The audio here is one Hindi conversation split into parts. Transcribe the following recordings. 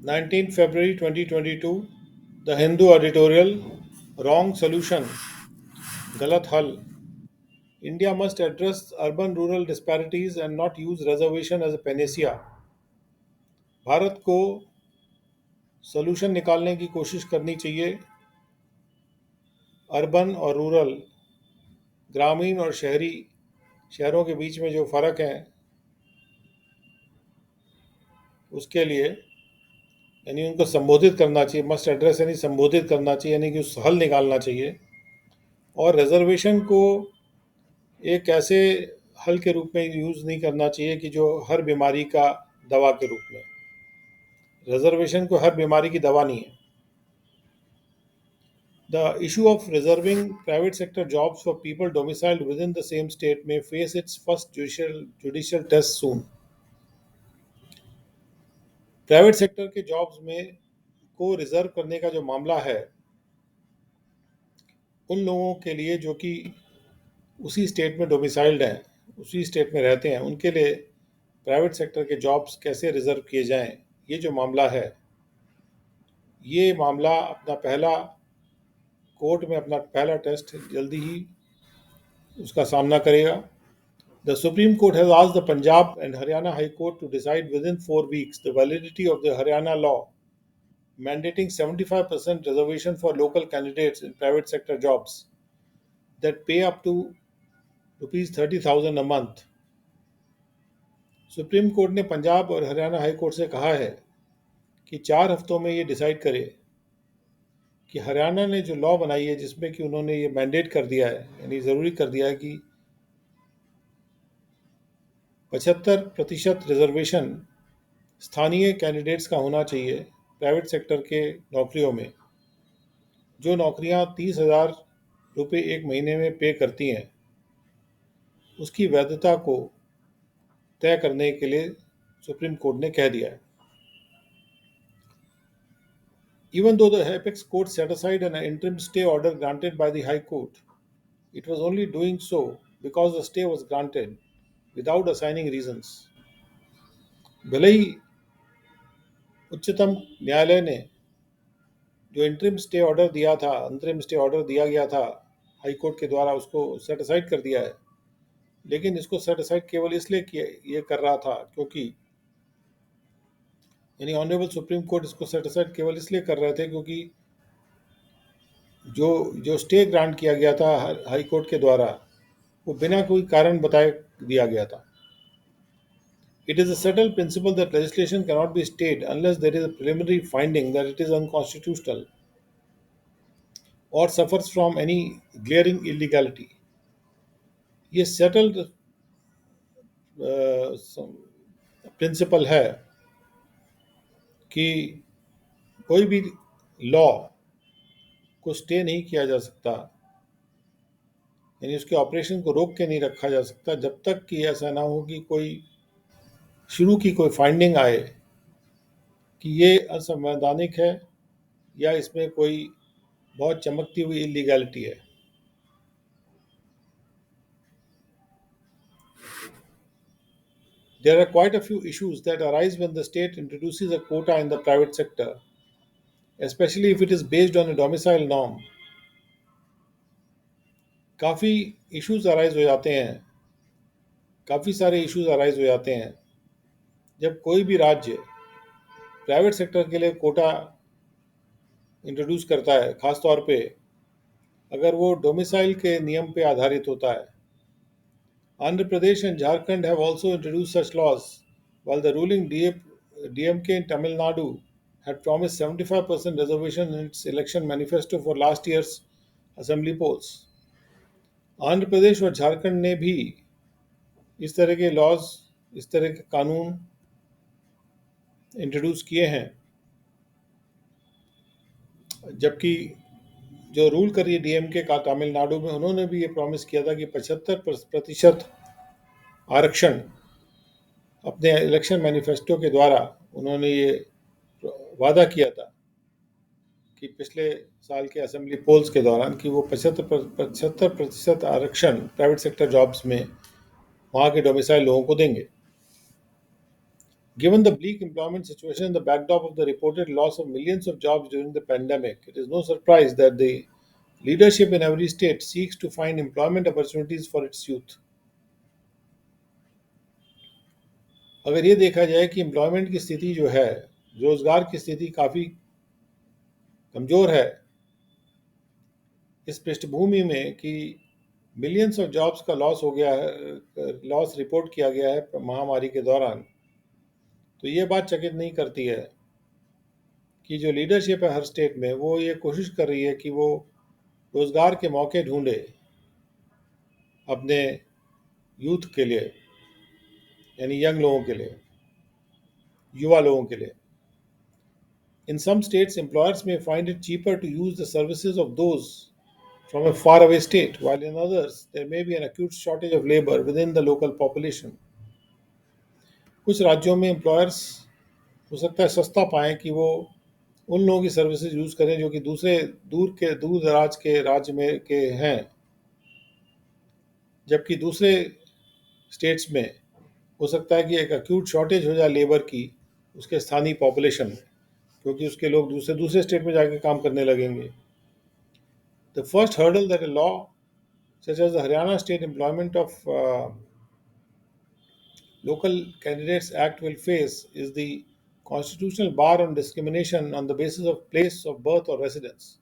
19 February 2022, The Hindu editorial, Wrong solution, गलत हल. India must address urban-rural disparities and not use reservation as a panacea. Bharat को सॉल्यूशन निकालने की कोशिश करनी चाहिए. अर्बन और रूरल, ग्रामीण और शहरों के बीच में जो फ़र्क है उसके लिए, यानी उनको संबोधित करना चाहिए. मस्ट एड्रेस यानी संबोधित करना चाहिए, यानी कि उस हल निकालना चाहिए. और रिजर्वेशन को एक ऐसे हल के रूप में यूज़ नहीं करना चाहिए कि जो हर बीमारी का दवा के रूप में. रिजर्वेशन को हर बीमारी की दवा नहीं है. The issue of reserving private sector jobs for people domiciled within the same state may face its first judicial test soon. Private sector के जॉब्स में को रिजर्व करने का जो मामला है, उन लोगों के लिए जो कि उसी स्टेट में डोमिसाइल्ड हैं, उसी स्टेट में रहते हैं, उनके लिए प्राइवेट सेक्टर के जॉब्स कैसे रिजर्व किए जाएं, ये जो मामला है, ये मामला अपना पहला टेस्ट जल्दी ही उसका सामना करेगा. The Supreme Court has asked the Punjab and Haryana High Court to decide within 4 weeks the validity of the Haryana law mandating 75% reservation for local candidates in private sector jobs that pay up to rupees 30,000 a month. Supreme court ने पंजाब और हरियाणा हाई कोर्ट से कहा है कि 4 हफ्तों में ये डिसाइड करे कि हरियाणा ने जो लॉ बनाई है, जिसमें कि उन्होंने ये मैंडेट कर दिया है, यानी ज़रूरी कर दिया है कि 75% रिजर्वेशन स्थानीय कैंडिडेट्स का होना चाहिए प्राइवेट सेक्टर के नौकरियों में. जो नौकरियां 30,000 रुपये एक महीने में पे करती हैं, उसकी वैधता को तय करने के लिए सुप्रीम कोर्ट ने कह दिया है. Even though the apex court set aside an interim stay order granted by the High Court, it was only doing so because the stay was granted without assigning reasons. भले ही उच्चतम न्यायालय ने जो अंतरिम स्टे ऑर्डर दिया गया था हाई कोर्ट के द्वारा, उसको सेट असाइड कर दिया है, लेकिन इसको सेट असाइड केवल इसलिए ये कर रहा था क्योंकि, यानी ऑनरेबल सुप्रीम कोर्ट इसको सेट असाइड केवल इसलिए कर रहे थे क्योंकि जो स्टे ग्रांट किया गया था हाई कोर्ट के द्वारा, वो बिना कोई कारण बताए दिया गया था. It is a settled principle that legislation cannot be stayed unless there is a preliminary finding that it is unconstitutional or suffers from any glaring illegality. ये सेटल्ड प्रिंसिपल है कि कोई भी लॉ को स्टे नहीं किया जा सकता, यानी उसके ऑपरेशन को रोक के नहीं रखा जा सकता जब तक कि ऐसा ना हो कि कोई फाइंडिंग आए कि ये असंवैधानिक है या इसमें कोई बहुत चमकती हुई इलीगैलिटी है. There are quite a few issues that arise when the state introduces a quota in the private sector, especially if it is based on a domicile norm. काफ़ी सारे इश्यूज अराइज हो जाते हैं जब कोई भी राज्य प्राइवेट सेक्टर के लिए कोटा इंट्रोड्यूस करता है, ख़ास तौर पे अगर वो डोमिसाइल के नियम पे आधारित होता है. Andhra Pradesh and Jharkhand have also introduced such laws, while the ruling DMK in Tamil Nadu had promised 75% reservation in its election manifesto for last year's assembly polls. Andhra Pradesh और झारखंड ने भी इस तरह के कानून इंट्रोड्यूस किए हैं, जबकि जो रूल कर रही है डीएमके का तमिलनाडु में, उन्होंने भी ये प्रॉमिस किया था कि 75% आरक्षण अपने इलेक्शन मैनिफेस्टो के द्वारा उन्होंने ये वादा किया था कि पिछले साल के असेंबली पोल्स के दौरान कि वो 75% आरक्षण प्राइवेट सेक्टर जॉब्स में वहाँ के डोमिसाइल लोगों को देंगे. Given the bleak employment situation and the backdrop of the reported loss of millions of jobs during the pandemic, it is no surprise that the leadership in every state seeks to find employment opportunities for its youth. अगर ये देखा जाए कि एम्प्लॉयमेंट की स्थिति जो है, रोजगार की स्थिति काफ़ी कमज़ोर है, इस पृष्ठभूमि में कि मिलियंस ऑफ जॉब्स का लॉस हो गया है, लॉस रिपोर्ट किया गया है महामारी के दौरान, तो ये बात चकित नहीं करती है कि जो लीडरशिप है हर स्टेट में, वो ये कोशिश कर रही है कि वो रोज़गार के मौके ढूंढे अपने यूथ के लिए, यानी यंग लोगों के लिए, युवा लोगों के लिए. In some states, employers may find it cheaper to use the services of those from a faraway state, while in others, there may be an acute shortage of labor within the local population. कुछ राज्यों में एम्प्लॉयर्स हो सकता है सस्ता पाएं कि वो उन लोगों की सर्विसेज यूज़ करें जो कि दूसरे दूर दराज के राज्य में के हैं, जबकि दूसरे स्टेट्स में हो सकता है कि एक अक्यूट शॉर्टेज हो जाए लेबर की उसके स्थानीय पॉपुलेशन में, क्योंकि उसके लोग दूसरे दूसरे स्टेट में जाके काम करने लगेंगे. The first hurdle that a law such as the Haryana State Employment of Local Candidates Act will face is the constitutional bar on discrimination on the basis of place of birth or residence.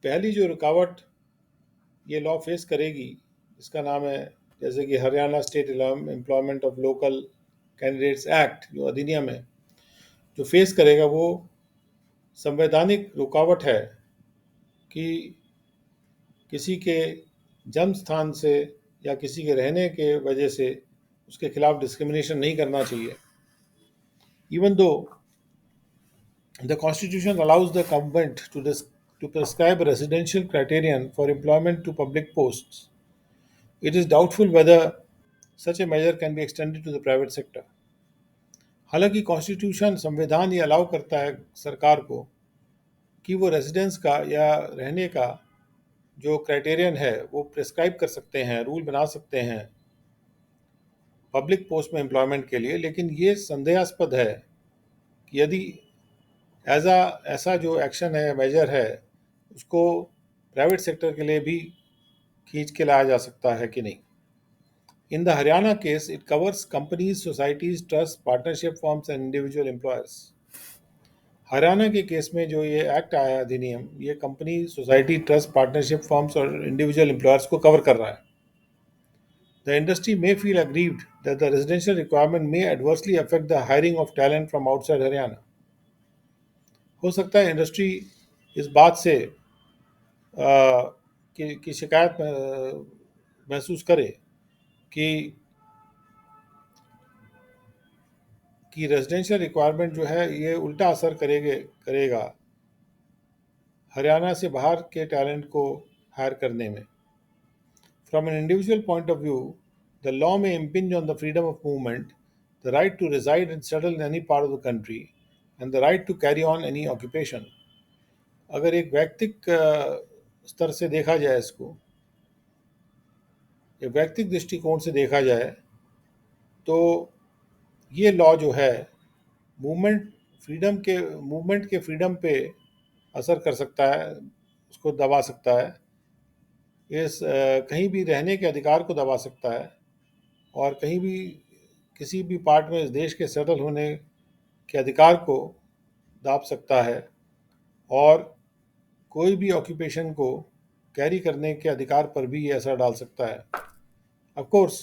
पहली जो रुकावट ये लॉ फेस करेगी, इसका नाम है जैसे कि Haryana state employment of local candidates act, जो अधिनियम है, जो फेस करेगा वो संवैधानिक रुकावट है कि किसी के जन्म स्थान से या किसी के रहने के वजह से उसके खिलाफ डिस्क्रिमिनेशन नहीं करना चाहिए. Even though the constitution allows the government to prescribe a residential criterion for employment to public posts, it is doubtful whether such a measure can be extended to the private sector. हालांकि कॉन्स्टिट्यूशन संविधान ये अलाउ करता है सरकार को कि वो रेजिडेंस का या रहने का जो क्राइटेरियन है वो प्रिस्क्राइब कर सकते हैं, रूल बना सकते हैं पब्लिक पोस्ट में एम्प्लॉयमेंट के लिए, लेकिन ये संदेहास्पद है कि यदि ऐसा जो एक्शन है, मेजर है, उसको प्राइवेट सेक्टर के लिए भी खींच के लाया जा सकता है कि नहीं. In the Haryana case it covers companies, societies, trust, partnership forms and individual employers. Haryana के केस में जो ये एक्ट आया अधिनियम, ये company, society, trust, partnership forms और इंडिविजुअल एम्प्लॉयर्स को कवर कर रहा है. The industry may feel aggrieved that the residential requirement may adversely affect the hiring of talent from outside Haryana. हो सकता है इंडस्ट्री इस बात से की शिकायत महसूस करे कि रेजिडेंशियल रिक्वायरमेंट जो है ये उल्टा असर करेगा हरियाणा से बाहर के टैलेंट को हायर करने में. From an individual point of view, the law may impinge on the freedom of movement, the right to reside and settle in any part of the country, and the right to carry on any occupation. अगर एक वैयक्तिक स्तर से देखा जाए इसको, एक वैयक्तिक दृष्टिकोण से देखा जाए, तो ये लॉ जो है मूवमेंट के फ्रीडम पे असर कर सकता है, उसको दबा सकता है, इस कहीं भी रहने के अधिकार को दबा सकता है, और कहीं भी किसी भी पार्ट में इस देश के सेटल होने के अधिकार को दाब सकता है, और कोई भी ऑक्यूपेशन को कैरी करने के अधिकार पर भी ये असर डाल सकता है. Of course,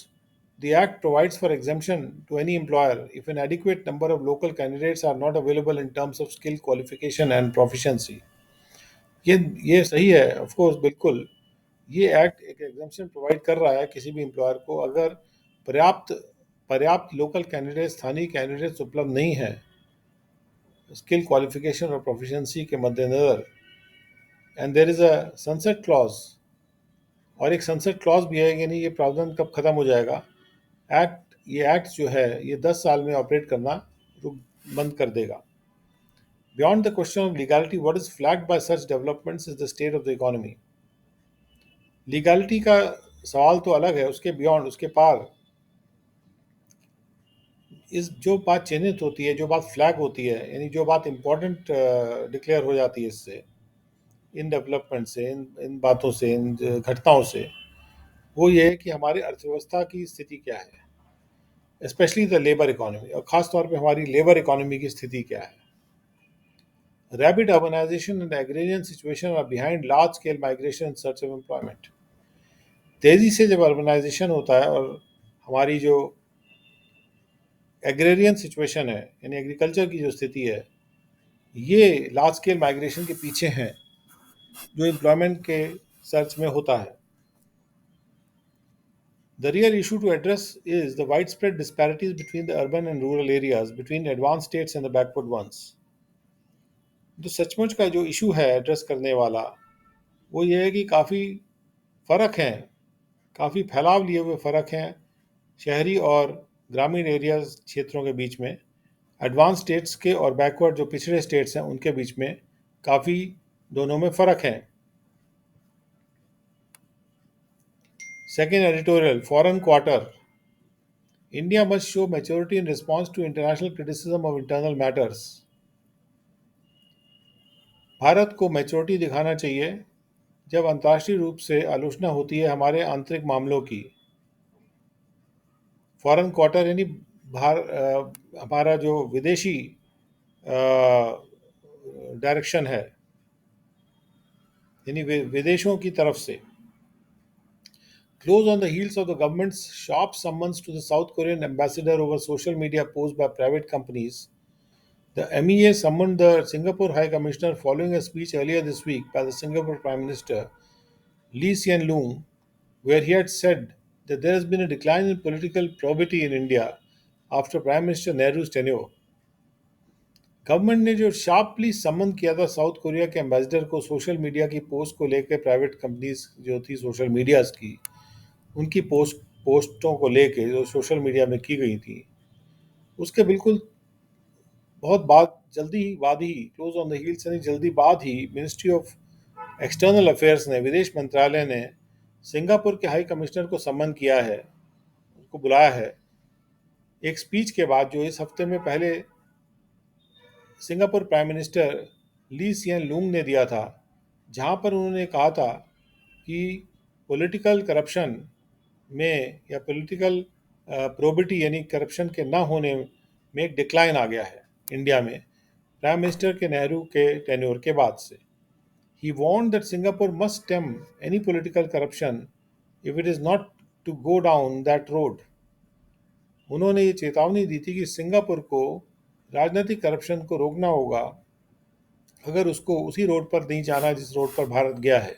the Act provides for exemption to any employer if an adequate number of local candidates are not available in terms of skill, qualification and proficiency. ये सही है, ऑफ कोर्स, बिल्कुल. ये एक्ट एक एग्जम्पशन प्रोवाइड कर रहा है किसी भी एम्प्लॉयर को अगर पर्याप्त पर्याप्त लोकल कैंडिडेट, स्थानीय कैंडिडेट्स उपलब्ध नहीं है स्किल, क्वालिफिकेशन और प्रोफिशिएंसी के मद्देनज़र. And there is a sunset clause, और एक सनसेट क्लॉज भी है, यानी ये प्रावधान कब ख़त्म हो जाएगा. ये एक्ट जो है ये 10 साल में ऑपरेट करना बंद कर देगा. Beyond the question of legality, what is flagged by such developments is the state of the economy. Legality का सवाल तो अलग है, उसके बियॉन्ड, उसके पार इस जो बात चिन्हित होती है, जो बात फ्लैग होती है, यानी जो बात इम्पोर्टेंट डिक्लेयर हो जाती है इससे, इन डेवलपमेंट से, इन बातों से, इन घटनाओं से, वो ये है कि हमारी अर्थव्यवस्था की स्थिति क्या है, स्पेशली द लेबर इकोनॉमी, और ख़ास तौर पे हमारी लेबर इकोनॉमी की स्थिति क्या है। Rapid urbanisation and agrarian situation are behind large scale migration in search of employment. तेज़ी से जब अर्बनाइजेशन होता है और हमारी जो एग्रेरियन सिचुएशन है, यानी एग्रीकल्चर की जो स्थिति है, ये लार्ज स्केल माइग्रेशन के पीछे हैं जो एम्प्लॉयमेंट के सर्च में होता है। The real issue to address is the widespread disparities between the urban and rural areas, between advanced states and the backward ones. जो सचमुच का जो इशू है एड्रेस करने वाला, वो ये है कि काफ़ी फ़र्क हैं, काफ़ी फैलाव लिए हुए फ़र्क हैं शहरी और ग्रामीण एरियाज क्षेत्रों के बीच में, एडवांस स्टेट्स के और बैकवर्ड जो पिछड़े स्टेट्स हैं उनके बीच में काफ़ी दोनों में फ़र्क है। Second editorial, foreign quarter. India must show maturity in response to international criticism of internal matters. Bharat को मैच्योरिटी दिखाना चाहिए जब अंतर्राष्ट्रीय रूप से आलोचना होती है हमारे आंतरिक मामलों की। फॉरेन क्वार्टर यानी हमारा जो विदेशी डायरेक्शन है, यानी विदेशों की तरफ से। Close on the heels of the government's sharp summons to the South Korean ambassador over social media posts by private companies, the MEA summoned the Singapore High Commissioner following a speech earlier this week by the Singapore Prime Minister Lee Hsien Loong, where he had said that there has been a decline in political probity in India after Prime Minister Nehru's tenure. Government ने जो शार्पली समन किया था साउथ कोरिया के एम्बेसडर को सोशल मीडिया की पोस्ट को लेकर, प्राइवेट कंपनीज जो थी सोशल मीडियाज की, उनकी पोस्टों को लेके जो सोशल मीडिया में की गई थी, उसके बिल्कुल बहुत बाद ही, क्लोज ऑन द हील्स यानी जल्दी बाद ही, मिनिस्ट्री ऑफ एक्सटर्नल अफेयर्स ने, विदेश मंत्रालय ने सिंगापुर के हाई कमिश्नर को सम्मन किया है, उनको बुलाया है एक स्पीच के बाद जो इस हफ्ते में पहले सिंगापुर प्राइम मिनिस्टर ली सियन लूंग ने दिया था, जहां पर उन्होंने कहा था कि पॉलिटिकल करप्शन में या पॉलिटिकल प्रोबिटी यानी करप्शन के ना होने में एक डिक्लाइन आ गया है इंडिया में प्राइम मिनिस्टर के नेहरू के टेन्योर के बाद से। He warned that Singapore must stem any political corruption if it is not to go down that road. उन्होंने ये चेतावनी दी थी कि सिंगापुर को राजनीतिक करप्शन को रोकना होगा अगर उसको उसी रोड पर नहीं जाना जिस रोड पर भारत गया है।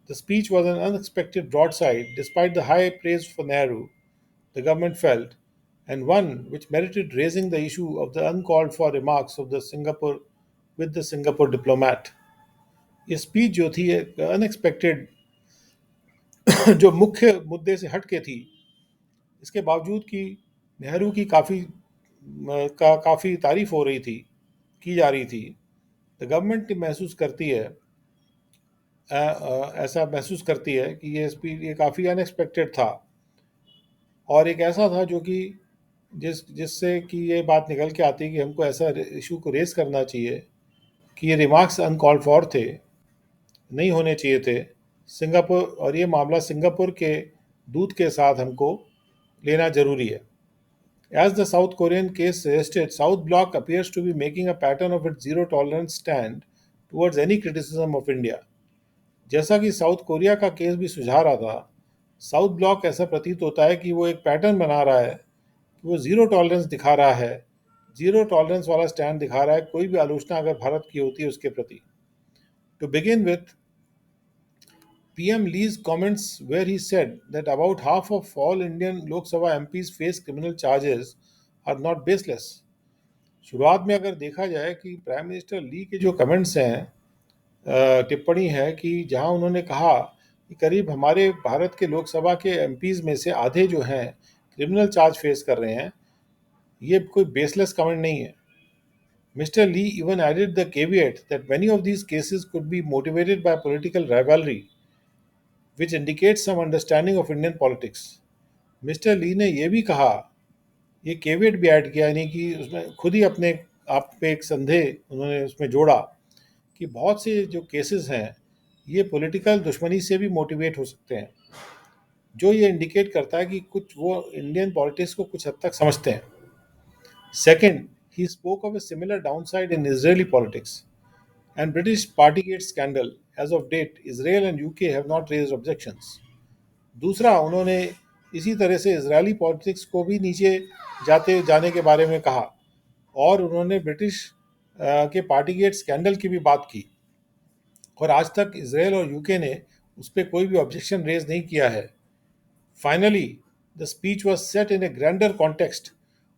The speech was an unexpected broadside despite the high praise for Nehru, the government felt, and one which merited raising the issue of the uncalled for remarks of the Singapore with the Singapore diplomat. ये स्पीच जो थी अनएक्सपेक्टेड जो मुख्य मुद्दे से हट के थी, इसके बावजूद कि नेहरू की काफ़ी तारीफ हो रही थी, की जा रही थी, तो गवर्नमेंट महसूस करती है, ऐसा महसूस करती है कि ये स्पीच ये काफ़ी अनएक्सपेक्टेड था और एक ऐसा था जो कि जिससे कि ये बात निकल के आती है कि हमको ऐसा इशू को रेस करना चाहिए कि ये रिमार्क्स अनकॉल्ड फॉर थे, नहीं होने चाहिए थे सिंगापुर, और ये मामला सिंगापुर के दूत के साथ हमको लेना ज़रूरी है। As the South Korean case suggested, South Bloc appears to be making a pattern of its zero tolerance stand towards any criticism of India. जैसा कि साउथ कोरिया का केस भी सुझा रहा था, साउथ ब्लॉक ऐसा प्रतीत होता है कि वो एक पैटर्न बना रहा है कि वो ज़ीरो टॉलरेंस दिखा रहा है, ज़ीरो टॉलरेंस वाला स्टैंड दिखा रहा है कोई भी आलोचना अगर भारत की होती है उसके प्रति। To begin with, PM Lee's comments, where he said that about half of all Indian Lok Sabha MPs face criminal charges, are not baseless. शुरुआत में अगर देखा जाए कि प्राइम मिनिस्टर ली के जो कमेंट्स हैं, टिप्पणी है कि जहां उन्होंने कहा कि करीब हमारे भारत के लोकसभा के एमपीज में से आधे जो हैं क्रिमिनल चार्ज फेस कर रहे हैं, ये कोई बेसलेस कमेंट नहीं है। Mr. Lee even added the caveat that many of these cases could be motivated by political rivalry, which indicates some understanding of Indian politics. Mister Lee ने यह भी कहा ये केवियट भी ऐड किया, यानी कि उसमें खुद ही अपने आप पे एक संदेह उन्होंने उसमें जोड़ा कि बहुत से जो केसेस हैं ये पॉलिटिकल दुश्मनी से भी मोटिवेट हो सकते हैं, जो ये इंडिकेट करता है कि कुछ वो इंडियन पॉलिटिक्स को कुछ हद तक समझते हैं। Second, he spoke of a similar downside in Israeli politics and British Partygate scandal. As of date, Israel and UK have not raised objections. दूसरा, उन्होंने इसी तरह से इजरायली पॉलिटिक्स को भी नीचे जाते जाने के बारे में कहा, और उन्होंने ब्रिटिश के पार्टीगेट स्कैंडल की भी बात की, और आज तक इसराइल और यूके ने उस पर कोई भी ऑब्जेक्शन रेज नहीं किया है। Finally the speech was set in a grander context,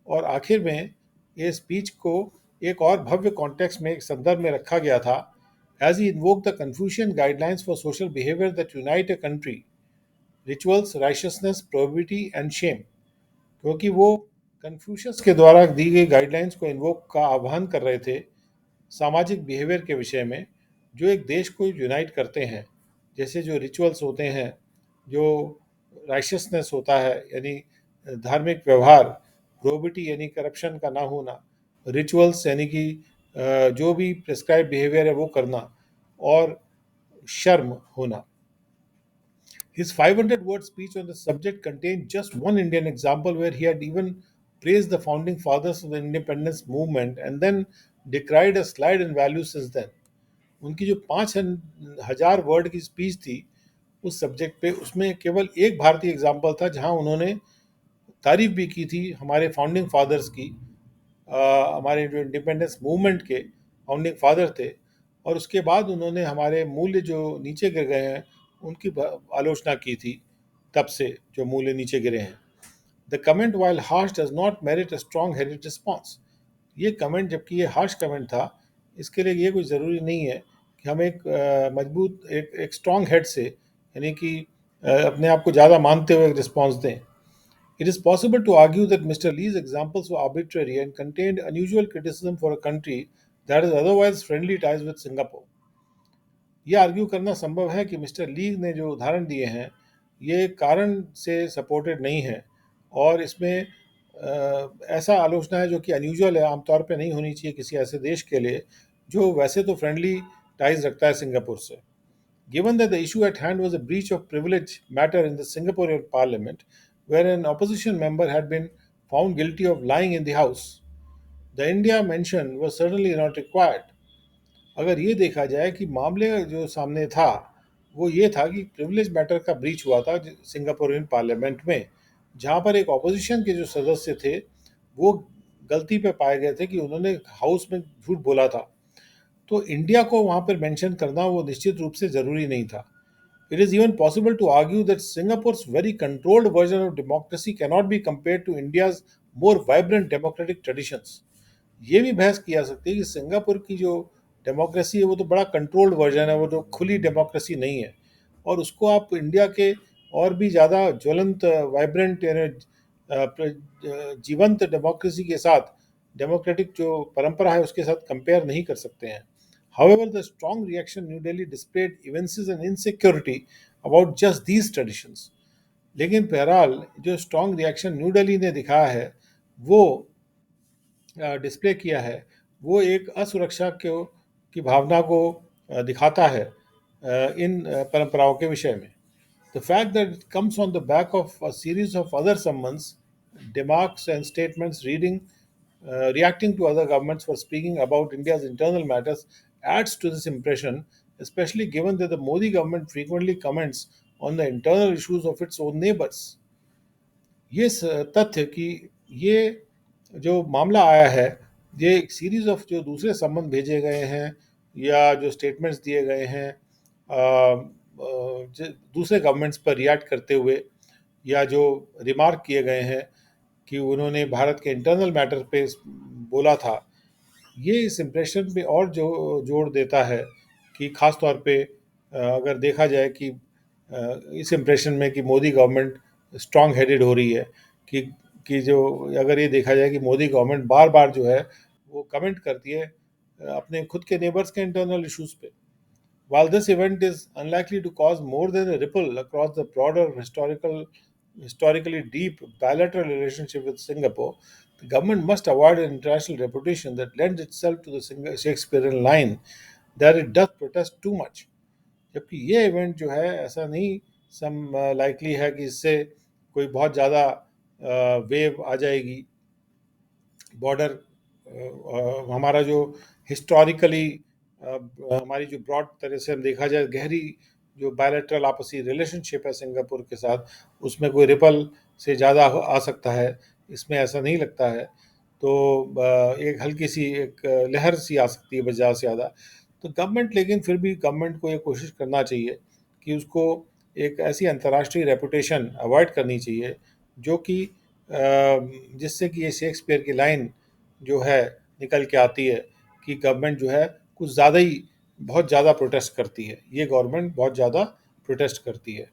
और आखिर में ये स्पीच को एक और भव्य कॉन्टेक्स्ट में, एक संदर्भ में रखा गया था, as he invoke the Confucian guidelines for social behaviour that unite a country, rituals, righteousness, probity and shame. क्योंकि वो कन्फ्यूशस के द्वारा दी गई गाइडलाइंस को इन्वोक का आह्वान कर रहे थे सामाजिक बिहेवियर के विषय में, जो एक देश को यूनाइट करते हैं, जैसे जो रिचुअल्स होते हैं, जो राइशियसनेस होता है यानी धार्मिक व्यवहार, प्रोबिटी यानी करप्शन का ना होना, रिचुअल्स यानी कि जो भी प्रिस्क्राइब बिहेवियर है वो करना, और शर्म होना। His 500-word speech on the subject contained just one Indian example where he had even praised the founding fathers of the independence movement and then decried a slide in value since then. उनकी जो 5,000 वर्ड की स्पीच थी उस सब्जेक्ट पे, उसमें केवल एक भारतीय एग्जाम्पल था जहां उन्होंने तारीफ भी की थी हमारे फाउंडिंग फादर्स की, हमारे जो इंडिपेंडेंस मूवमेंट के फाउंडिंग फादर थे, और उसके बाद उन्होंने हमारे मूल्य जो नीचे गिर गए हैं उनकी आलोचना की थी, तब से जो मूल्य नीचे गिरे हैं। The comment while harsh does not merit a strong headed response. ये कमेंट, जबकि ये हार्श कमेंट था, इसके लिए ये कोई ज़रूरी नहीं है कि हम एक मजबूत एक स्ट्रॉन्ग हेड से, यानी कि अपने आप को ज़्यादा मानते हुए एक रिस्पॉन्स दें। It is possible to argue that Mr. Lee's examples were arbitrary and contained unusual criticism for a country that has otherwise friendly ties with Singapore. यह आर्ग्यू करना संभव है कि मिस्टर ली ने जो उदाहरण दिए हैं ये कारण से सपोर्टेड नहीं है, और इसमें ऐसा आलोचना है जो कि अनयूजुअल है, आमतौर पे नहीं होनी चाहिए किसी ऐसे देश के लिए जो वैसे तो फ्रेंडली टाइज रखता है सिंगापुर से। Given that the issue at hand was a breach of privilege matter in the Singaporean parliament, where an opposition member had been found guilty of lying in the House, the India mention was certainly not required. अगर ये देखा जाए कि मामले जो सामने था वो ये था कि प्रिविलेज मैटर का ब्रीच हुआ था सिंगापुरियन पार्लियामेंट में, जहाँ पर एक ऑपोजिशन के जो सदस्य थे वो गलती पे पाए गए थे कि उन्होंने हाउस में झूठ बोला था, तो इंडिया को वहाँ पर मेंशन करना वो निश्चित रूप से ज़रूरी नहीं था। It is even possible to argue that Singapore's very controlled version of democracy cannot be compared to India's more vibrant democratic traditions. ये भी बहस की जा सकती है कि सिंगापुर की जो डेमोक्रेसी है वो तो बड़ा कंट्रोल्ड वर्जन है, वो तो खुली डेमोक्रेसी नहीं है, और उसको आप इंडिया के और भी ज़्यादा ज्वलंत वाइब्रेंट यानी जीवंत डेमोक्रेसी के साथ, डेमोक्रेटिक जो परंपरा है उसके साथ कंपेयर नहीं कर सकते हैं। However, the strong reaction New Delhi displayed evinces an insecurity about just these traditions. लेकिन बहरहाल जो स्ट्रॉन्ग रिएक्शन न्यू दिल्ली ने दिखाया है वो डिस्प्ले किया है, वो एक असुरक्षा को की भावना को दिखाता है इन परंपराओं के विषय में। The fact that it comes on the back of a series of other summons, remarks, and statements reacting to other governments for speaking about India's internal matters adds to this impression, especially given that the Modi government frequently comments on the internal issues of its own neighbors. ये तथ्य कि ये जो मामला आया है, ये एक सीरीज ऑफ जो दूसरे संबंध भेजे गए हैं या जो स्टेटमेंट्स दिए गए हैं दूसरे गवर्नमेंट्स पर रिएक्ट करते हुए, या जो रिमार्क किए गए हैं कि उन्होंने भारत के इंटरनल मैटर पे बोला था, ये इस इम्प्रेशन पे और जो जोड़ देता है कि ख़ास तौर पे अगर देखा जाए कि इस इम्प्रेशन में कि मोदी गवर्नमेंट स्ट्रांग हेडेड हो रही है, कि जो अगर ये देखा जाए कि मोदी गवर्नमेंट बार बार जो है वो कमेंट करती है अपने खुद के नेबर्स के इंटरनल इश्यूज पे। While this event is unlikely to cause more than a ripple across the broader historical historically deep bilateral relationship with Singapore, the government must avoid an international reputation that lends itself to the Shakespearean line that it does protest too much. जबकि ये इवेंट जो है ऐसा नहीं सम लाइकली है कि इससे कोई बहुत ज़्यादा वेव आ जाएगी बॉर्डर हमारा जो हिस्टोरिकली हमारी जो ब्रॉड तरह से हम देखा जाए गहरी जो बायलैटरल आपसी रिलेशनशिप है सिंगापुर के साथ उसमें कोई रिपल से ज़्यादा आ सकता है इसमें ऐसा नहीं लगता है तो एक हल्की सी एक लहर सी आ सकती है बस ज़्यादा से ज़्यादा तो गवर्नमेंट लेकिन फिर भी गवर्नमेंट को ये कोशिश करना चाहिए कि उसको एक ऐसी अंतर्राष्ट्रीय रेपुटेशन अवॉइड करनी चाहिए जो कि जिससे कि ये शेक्सपियर की लाइन जो है निकल के आती है कि गवर्नमेंट जो है कुछ ज़्यादा ही बहुत ज़्यादा प्रोटेस्ट करती है ये गवर्नमेंट बहुत ज़्यादा प्रोटेस्ट करती है